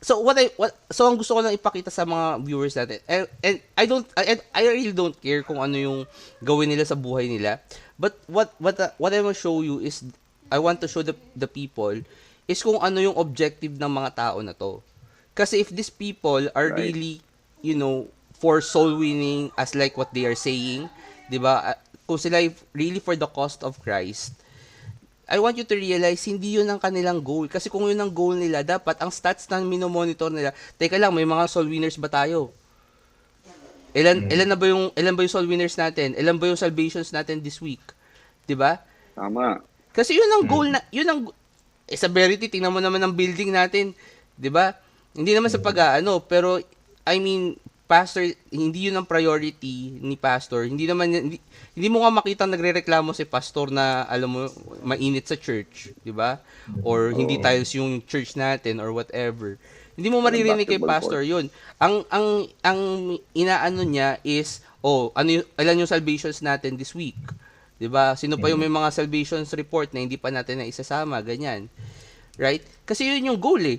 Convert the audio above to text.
so ang gusto ko lang ipakita sa mga viewers natin, and I really don't care kung ano yung gawin nila sa buhay nila, but what I want to show you is, I want to show the people is kung ano yung objective ng mga tao na to. Kasi if these people are Right. really, for soul winning, as like what they are saying, 'di ba? Kung sila really for the cost of Christ, I want you to realize, hindi yun ang kanilang goal. Kasi kung yun ang goal nila, dapat ang stats na minomonitor nila, teka lang, may mga soul winners ba tayo? Ilan ba yung soul winners natin? Ilan ba yung salvations natin this week? 'Di ba? Tama. Kasi yun ang goal na, sa Verity, tingnan mo naman ang building natin, 'di ba? Hindi naman sa pag-aano, pero I mean, pastor, hindi yun ang priority ni pastor. Hindi mo nga makita nagrereklamo si pastor na, alam mo, mainit sa church, 'di ba? Or hindi Oo. tiles yung church natin or whatever. Hindi mo Walang maririnig kay basketball court. pastor yun. Ang inaano niya is, ilan yung salvations natin this week? 'Di ba? Sino pa yung may mga salvations report na hindi pa natin na isasama, ganyan. Right? Kasi yun yung goal eh.